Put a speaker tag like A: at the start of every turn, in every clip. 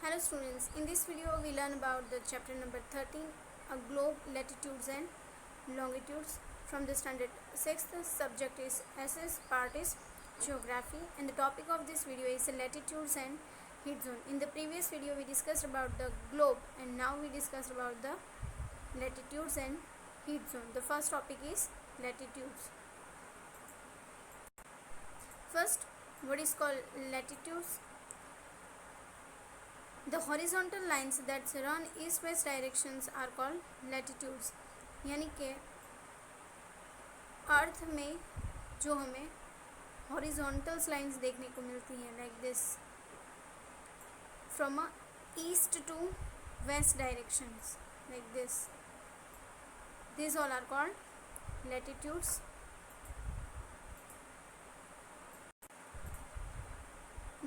A: Hello students, in this video we learn about the chapter number 13, a globe, latitudes and longitudes from the standard 6th. Subject is SS, part is geography, and the topic of this video is latitudes and heat zone. In the previous video we discussed about the globe and now we discussed about the latitudes and heat zone. The first topic is latitudes. First, what is called latitudes? The horizontal lines that run east-west directions are called latitudes. यानी कि अर्थ में जो हमें horizontal lines देखने को मिलती हैं like this from a east to west directions like this all are called latitudes.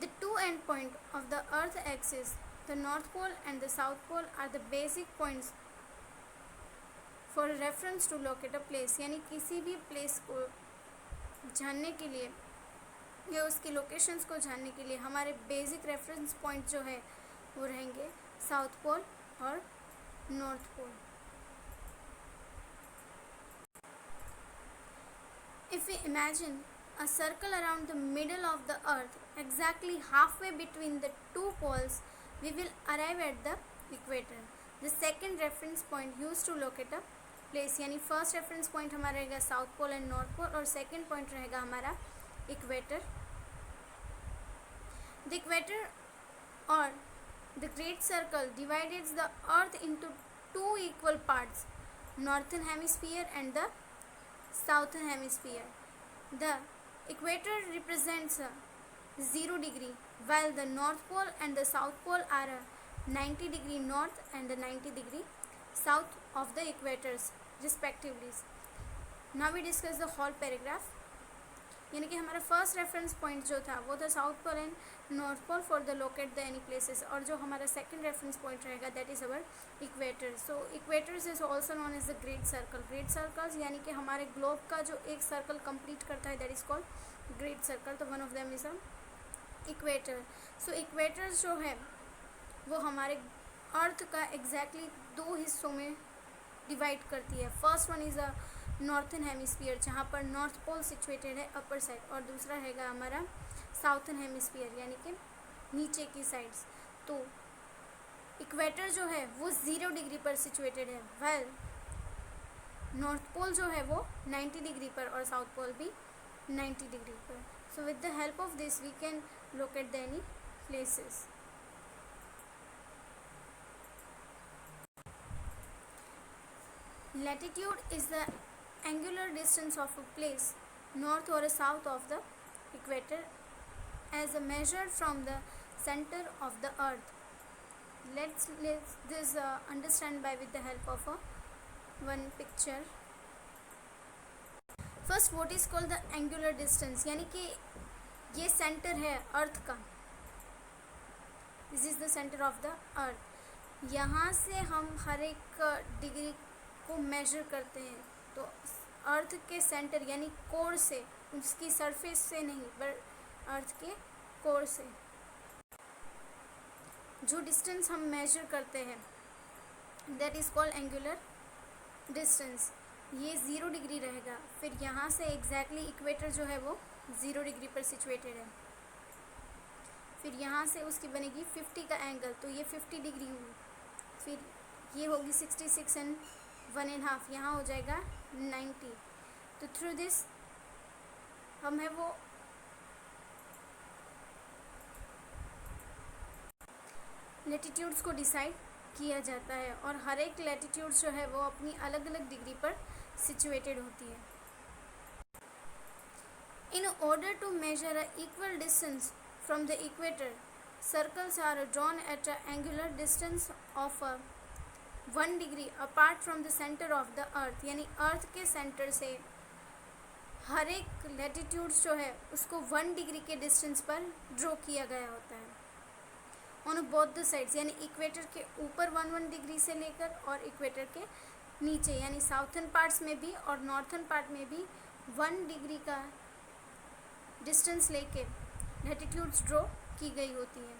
A: The two end point of the earth axis, the north pole and the south pole, are the basic points for reference to locate a place. यानी किसी भी place को जानने के लिए या उसकी locations को जानने के लिए हमारे बेसिक रेफरेंस पॉइंट जो है वो रहेंगे साउथ पोल और north pole. If we imagine a circle around the middle of the earth, exactly halfway between the two poles, we will arrive at the equator. The second reference point used to locate a place, यानी first reference point हमारा रहेगा south pole and north pole और second point रहेगा हमारा equator. The equator और the great circle divided the earth into two equal parts, northern hemisphere and the southern hemisphere. The equator represents a 0 degree, while the north pole and the south pole are a 90 degree north and the 90 degree south of the equators respectively. Now we discuss the whole paragraph. यानी कि हमारा first reference point जो था वो था south pole and north pole for the locate the any places, और जो हमारा सेकंड रेफरेंस पॉइंट रहेगा that is our equator. So equators is also known as the great circle. Great circles यानी कि हमारे ग्लोब का जो एक सर्कल कंप्लीट करता है that is called great circle. तो one of them is a equator. So equators जो है वो हमारे अर्थ का एग्जैक्टली दो हिस्सों में डिवाइड करती है. First one is a northern hemisphere जहाँ पर नॉर्थ पोल सिचुएटेड है अपर साइड, और दूसरा रहेगा हमारा साउथन हेमिस्फीयर यानी कि नीचे की साइड्स. तो इक्वेटर जो है वो 0 डिग्री पर सिचुएटेड है, वेल नॉर्थ पोल जो है वो 90 डिग्री पर और साउथ पोल भी 90 डिग्री पर. So with the help of this we can locate the any places. Latitude is the angular distance of a place north or south of the equator as measured from the center of the earth. Let's this understand by with the help of one picture. First, what is called the angular distance, यानी कि ये centre है अर्थ का. This is the centre of the अर्थ. यहाँ से हम हर एक degree को मेजर करते हैं. तो अर्थ के सेंटर यानी कोर से, उसकी सरफेस से नहीं पर अर्थ के कोर से जो डिस्टेंस हम मेजर करते हैं that is called angular distance. ये 0 डिग्री रहेगा. फिर यहाँ से एग्जैक्टली इक्वेटर जो है वो 0 डिग्री पर सिचुएटेड है. फिर यहाँ से उसकी बनेगी 50 का एंगल, तो ये 50 डिग्री हुई. फिर ये होगी 66 एंड 1.5, यहाँ हो जाएगा 90. तो थ्रू दिस हम है वो लैटिट्यूड्स को डिसाइड किया जाता है, और हर एक लैटिट्यूड्स जो है वो अपनी अलग अलग डिग्री पर सिचुएटेड होती है. In order to measure a equal distance from the equator, circles are drawn at a angular distance of 1 degree apart from the centre of the earth. यानी अर्थ के सेंटर से हर एक लैटिट्यूड्स जो है उसको 1 डिग्री के डिस्टेंस पर draw किया गया होता है ऑन बोथ द साइड्स. यानी इक्वेटर के ऊपर 1 डिग्री से लेकर और इक्वेटर के नीचे यानी साउथर्न पार्ट्स में भी और नॉर्थर्न पार्ट में भी 1 डिग्री का डिस्टेंस लेके लैटिट्यूड्स ड्रॉ की गई होती हैं.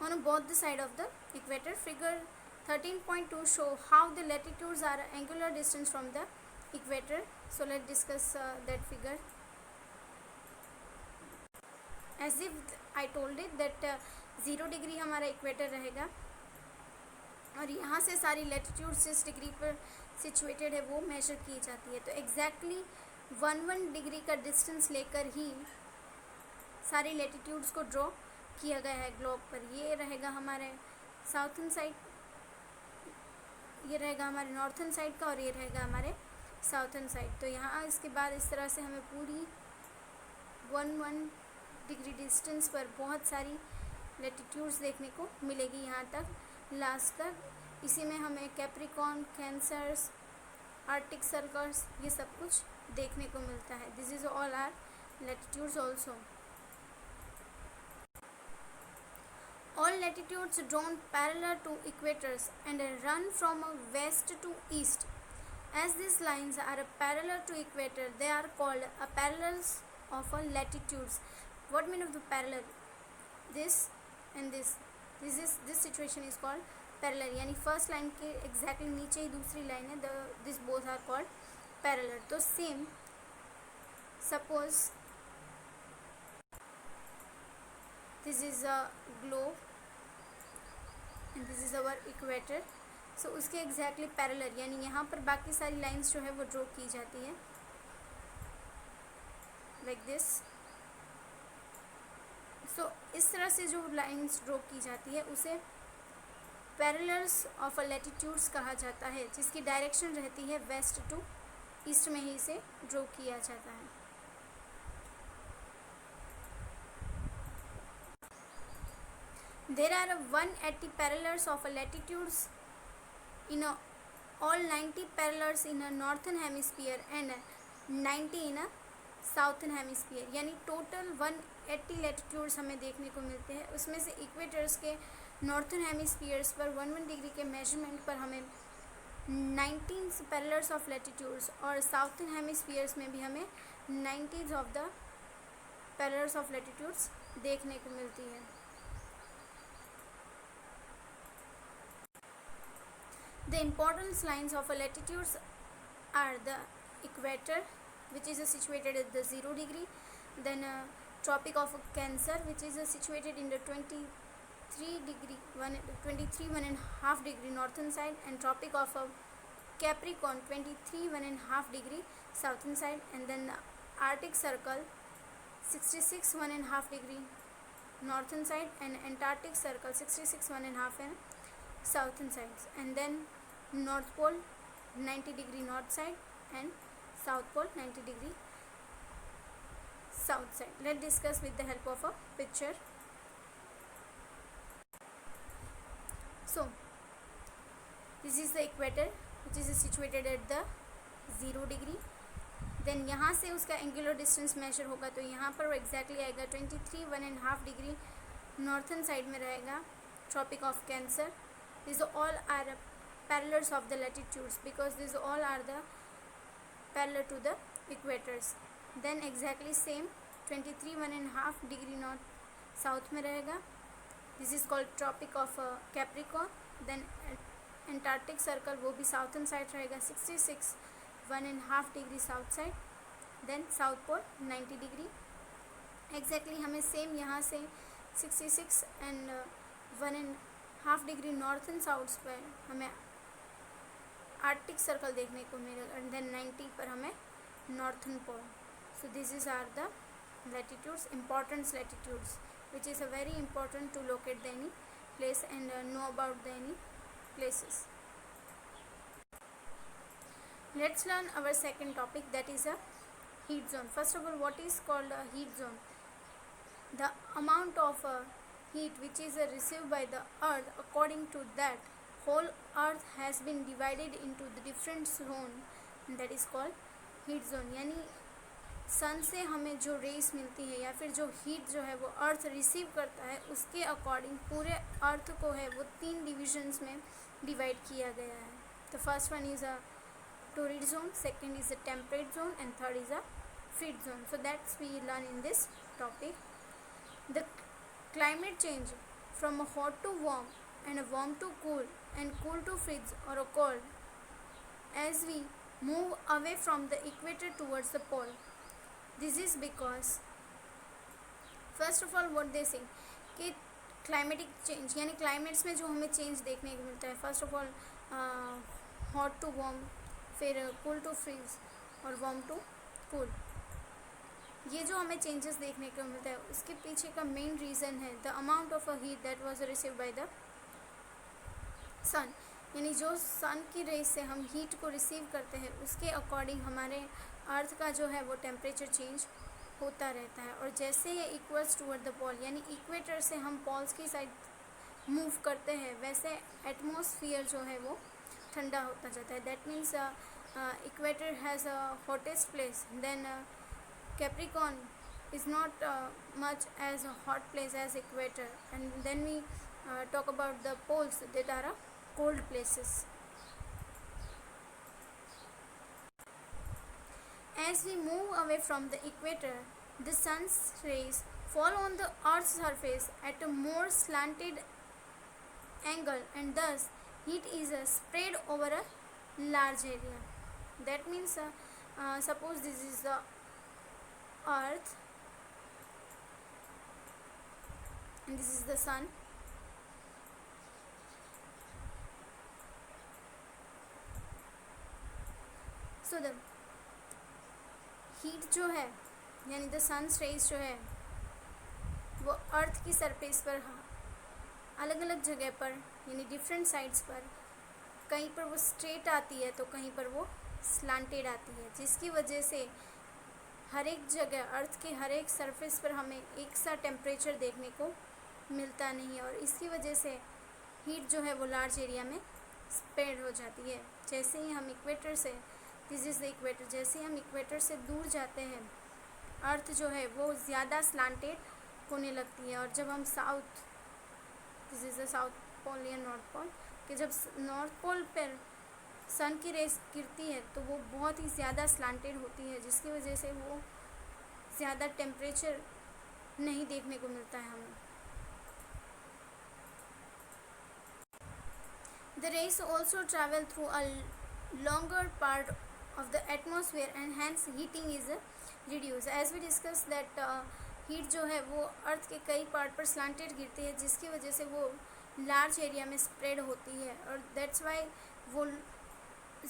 A: on both the side of the equator. Figure 13.2 show how the latitudes are angular distance from the equator. So let's discuss that figure. As if I told it that 0 degree हमारा equator रहेगा और यहाँ से सारी latitude जिस degree पर situated है वो मेजर की जाती है. तो एग्जैक्टली 1 डिग्री का डिस्टेंस लेकर ही सारी लैटिट्यूड्स को ड्रॉ किया गया है ग्लोब पर. ये रहेगा हमारे साउथर्न साइड, ये रहेगा हमारे नॉर्थर्न साइड का और ये रहेगा हमारे साउथर्न साइड. तो यहाँ इसके बाद इस तरह से हमें पूरी 1 डिग्री डिस्टेंस पर बहुत सारी लैटिट्यूड्स देखने को मिलेगी यहाँ तक लास्ट तक. इसी में हमें कैप्रिकॉर्न, कैंसर्स, आर्टिक सर्कल्स ये सब कुछ देखने को मिलता है. This is all are latitudes also. All latitudes drawn parallel to equators and run from west to east. As these lines are parallel to equator, they are called parallels of latitudes. What mean of the parallel? This and this. This situation is called parallel. यानी first line के exactly नीचे ही दूसरी line है. This both are called parallel. तो same. Suppose this is a globe and this is our equator. So उसके exactly parallel यानी यहाँ पर बाकी सारी lines जो है वो draw की जाती है like this. So इस तरह से जो lines draw की जाती है उसे parallels of latitudes कहा जाता है, जिसकी direction रहती है west to east में ही इसे draw किया जाता है. There are 180 parallels of latitudes in all 90 parallels in a northern hemisphere and 90 in a southern hemisphere. यानी टोटल 180 लैटिट्यूड्स हमें देखने को मिलते हैं. उसमें से इक्वेटर्स के नॉर्थर्न हेमिस्फीयर्स पर 1 डिग्री के मेजरमेंट पर हमें 19 पैरेलल्स ऑफ लैटिट्यूड्स और साउथर्न हेमिस्फीयर्स में भी हमें 90 of the parallels of latitudes देखने को मिलती है. The important lines of latitudes are the equator, which is situated at the 0 degree, then Tropic of Cancer, which is situated in the 23 1.5 degree northern side, and Tropic of Capricorn 23 1.5 degree southern side, and then the Arctic Circle 66 1.5 degree northern side, and Antarctic Circle 66 1.5 and southern sides, and then North Pole 90 degree north side and South Pole 90 degree south side. Let's discuss with the help of a picture. So this is the equator which is situated at the 0 degree. Then यहाँ से उसका angular distance measure होगा तो यहाँ पर exactly आएगा 23 1.5 degree northern side में रहेगा tropic of cancer. These all are parallels of the latitudes because these all are the parallel to the equators. Then exactly same 23 1.5 degree north south में रहेगा. This is called Tropic of Capricorn. Then Antarctic Circle वो भी southern side रहेगा 66 1.5 degree south side. Then South Pole 90 degree. Exactly हमें same यहाँ से 66 and 1.5 degree northern south पर हमें आर्टिक सर्कल देखने को मिलेगा एंड देन 90 पर हमें northern pole. So this is are the latitudes, important latitudes which is a very important to locate the any place and know about the any places. Let's learn our second topic, that is a heat zone. First of all, what is called a heat zone? The amount of heat which is received by the earth, according to that whole earth has been divided into the different zone, that is called heat zone. यानी सन से हमें जो race मिलती है या फिर जो heat जो है वो अर्थ रिसीव करता है उसके अकॉर्डिंग पूरे अर्थ को है वो 3 डिविजन्स में डिवाइड किया गया है. तो first one is a torrid zone, second is a temperate zone, and third is a frigid zone. So that's we learn in this topic. The climate change from a hot to warm and a warm to cool and cool to freeze or a cold as we move away from the equator towards the pole. This is because first of all what they से कि climatic change यानी climates में जो हमें change देखने को मिलता है, first of all hot to warm, फिर कूल टू फ्रीज और वार्म टू कूल, ये जो हमें चेंजेस देखने को मिलता है उसके पीछे का मेन रीज़न है the amount of a heat that was received by the sun. यानी जो सन की रेज से हम हीट को रिसीव करते हैं उसके अकॉर्डिंग हमारे अर्थ का जो है वो टेम्परेचर चेंज होता रहता है। और जैसे ये इक्वल्स टूवर्ड द पॉल यानी इक्वेटर से हम पॉल्स की साइड मूव करते हैं वैसे एटमॉस्फियर जो है वो ठंडा होता जाता है। That means equator has a hottest place, then Capricorn is not much as a hot place as equator, and then we talk about the poles that are cold places. As we move away from the equator, the sun's rays fall on the earth's surface at a more slanted angle, and thus heat is spread over a large area. That means suppose this is the earth and this is the sun. So the heat जो है यानी the sons raise जो है वो अर्थ की surface पर अलग अलग जगह पर यानी डिफरेंट साइड्स पर कहीं पर वो स्ट्रेट आती है तो कहीं पर वो स्लांटेड आती है, जिसकी वजह से हर एक जगह अर्थ के हर एक सरफेस पर हमें एक सा टेम्परेचर देखने को मिलता नहीं है और इसकी वजह से हीट जो है वो लार्ज एरिया में स्प्रेड हो जाती है। जैसे ही हम इक्वेटर से, दिस इज़ द इक्वेटर, जैसे ही हम इक्वेटर से दूर जाते हैं अर्थ जो है वो ज़्यादा स्लांटेड होने लगती है। और जब हम south, this is the south pole या नॉर्थ पोल, कि जब नॉर्थ पोल पर सन की रेस गिरती है तो वो बहुत ही ज़्यादा स्लांटेड होती है, जिसकी वजह से वो ज़्यादा टेम्परेचर नहीं देखने को मिलता है हमें। The rays also travel through a longer part of the atmosphere and hence heating is reduced. As we discussed that heat जो है वो अर्थ के कई पार्ट पर स्लांटेड गिरती है, जिसकी वजह से वो लार्ज एरिया में स्प्रेड होती है और दैट्स वाई वो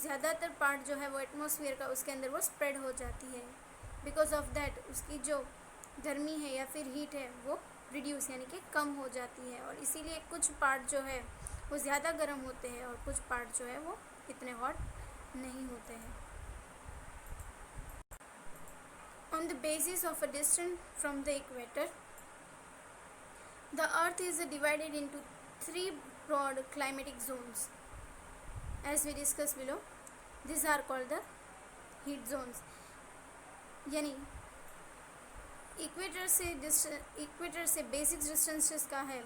A: ज़्यादातर पार्ट जो है वो एटमॉस्फेयर का उसके अंदर वो स्प्रेड हो जाती है। बिकॉज ऑफ दैट उसकी जो गर्मी है या फिर हीट है वो रिड्यूस यानी कि कम हो जाती है और इसीलिए कुछ पार्ट जो है वो ज़्यादा गर्म होते हैं और कुछ पार्ट जो है वो इतने हॉट नहीं होते हैं। On the basis of a distance from the equator, the earth is divided into 3 broad climatic zones. As we discussed below, these are called the heat zones. यानी इक्वेटर से बेसिक डिस्टेंसेस का है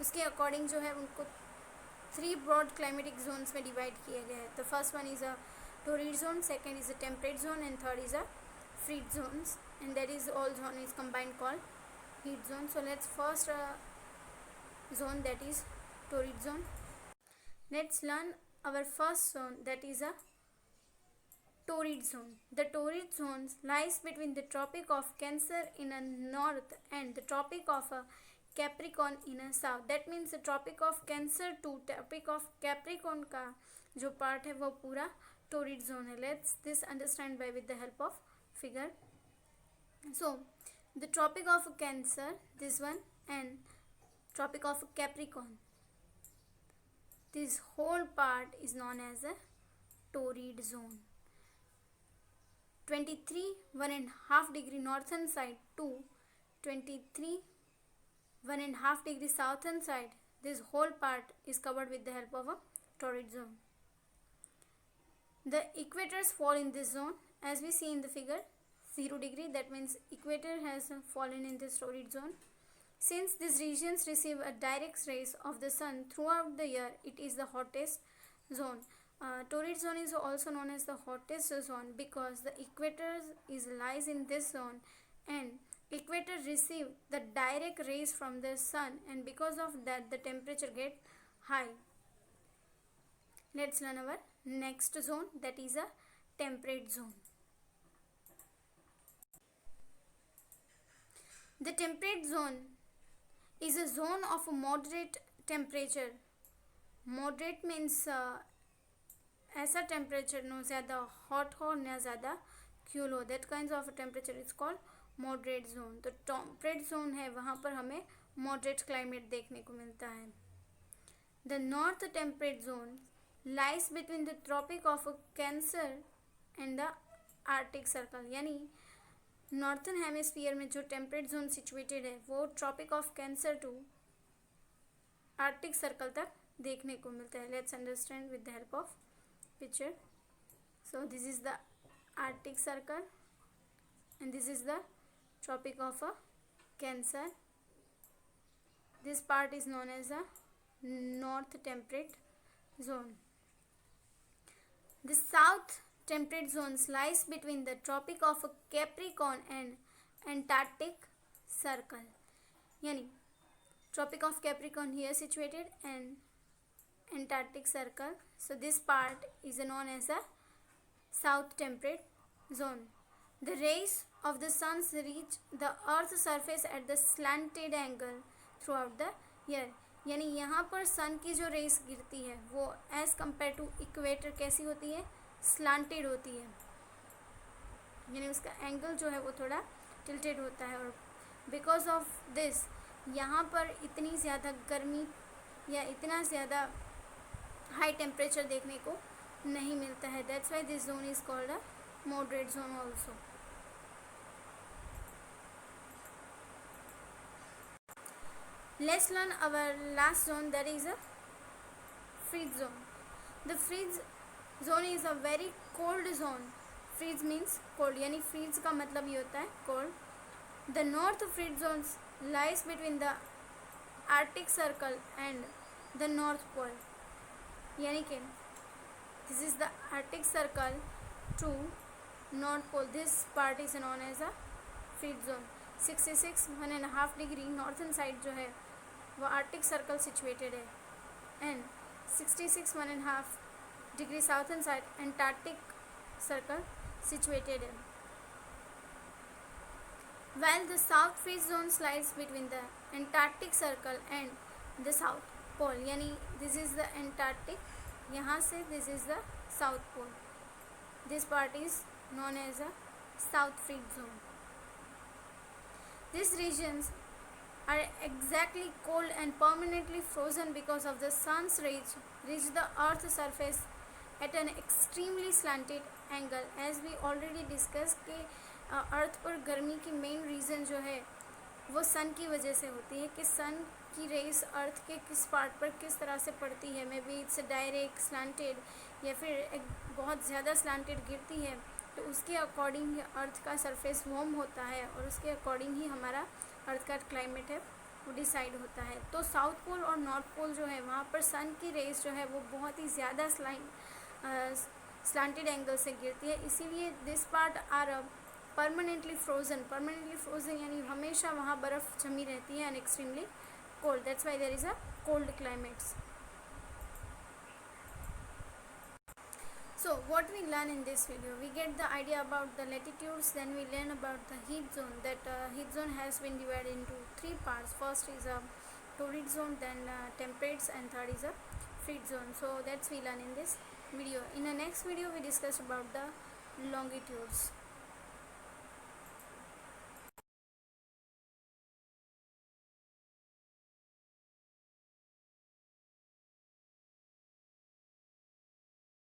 A: उसके according जो है उनको 3 broad climatic zones में divide किया गया है। The first one is a torrid zone, second is a temperate zone and third is a freeze zones, and that is all zone is combined called heat zone. So let's first zone, that is torrid zone. Let's learn our first zone, that is a torrid zone. The torrid zone lies between the Tropic of Cancer in a north and the Tropic of Capricorn in a south. That means the Tropic of Cancer to Tropic of Capricorn का जो part है वो पूरा torrid zone है. Let's this understand by with the help of figure. So the Tropic of Cancer, this one, and Tropic of Capricorn, this whole part is known as a torrid zone. 23.5 degree northern side to 23.5 degree southern side, this whole part is covered with the help of a torrid zone. The equators fall in this zone as we see in the figure 0 degree, that means equator has fallen in this torrid zone. Since these regions receive a direct rays of the sun throughout the year, it is the hottest zone. Torrid zone is also known as the hottest zone because the equator lies in this zone and equator receive the direct rays from the sun, and because of that the temperature get high. Let's learn our next zone, that is a temperate zone. The temperate zone is a zone of a moderate temperature. Moderate means ऐसा temperature ना ज़्यादा hot हो ना ज़्यादा cool हो, that kind of temperature is called moderate zone. तो temperate zone है वहाँ पर हमें मॉडरेट क्लाइमेट देखने को मिलता है. The north temperate zone lies between the tropic of cancer and the arctic circle. यानी नॉर्थन हेमिस्फीयर में जो टेम्परेट जोन सिचुएटेड है वो tropic of cancer to arctic circle तक देखने को मिलता है. Let's understand with the help of picture. So this is the Arctic Circle and this is the Tropic of Cancer. This part is known as a North Temperate Zone. The South Temperate Zone lies between the Tropic of Capricorn and Antarctic Circle. Yani Tropic of Capricorn here situated and Antarctic Circle. So this part is known as a South Temperate Zone. The rays of the sun reach the Earth's surface at the slanted angle throughout the year. यानी यहाँ पर सन की जो race गिरती है वो as compare to equator कैसी होती है, स्लांटेड होती है. यानी उसका एंगल जो है वो थोड़ा टिल्टेड होता है. और बिकॉज ऑफ दिस यहाँ पर इतनी ज़्यादा गर्मी या इतना ज़्यादा हाई टेम्परेचर देखने को नहीं मिलता है. That's why this zone is called a moderate zone also. Let's learn our last zone, that is a freeze zone. The freeze zone is a very cold zone. Freeze means cold, यानी freeze का मतलब ये होता है cold. The north freeze zone lies between the arctic circle and the north pole. यानी कि this is the arctic circle to north pole. This part is known as a freeze zone. 66 1.5 degree northern side जो है वो arctic circle situated है and 66 1.5 degree southern side antarctic circle situated है. While the south freeze zone lies between the Antarctic Circle and the South Pole. यानी this is the Antarctic, यहाँ से this is the South Pole. This part is known as a South Freeze Zone. These regions are exactly cold and permanently frozen because of the sun's rays reach the Earth's surface at an extremely slanted angle. As we already discussed कि अर्थ पर गर्मी की main reason जो है वो सन की वजह से होती है कि सन की रेस अर्थ के किस पार्ट पर किस तरह से पड़ती है. May be it's direct, slanted या फिर एक बहुत ज़्यादा स्लांटेड गिरती है, तो उसके अकॉर्डिंग ही अर्थ का सरफेस वार्म होता है और उसके अकॉर्डिंग ही हमारा अर्थ का क्लाइमेट है वो डिसाइड होता है. तो साउथ पोल और नॉर्थ पोल जो है वहाँ पर सन की रेस जो है वो बहुत ही ज़्यादा स्लांटेड एंगल से गिरती है. इसीलिए this part are permanently frozen यानी हमेशा वहाँ बर्फ़ जमी रहती है and extremely cold. That's why there is a cold climates. So what we learn in this video, we get the idea about the latitudes, then we learn about the heat zone. That heat zone has been divided into 3 parts. First is a torrid zone, then temperates, and third is a freeze zone. So that's we learn in this video. In the next video we discuss about the longitudes.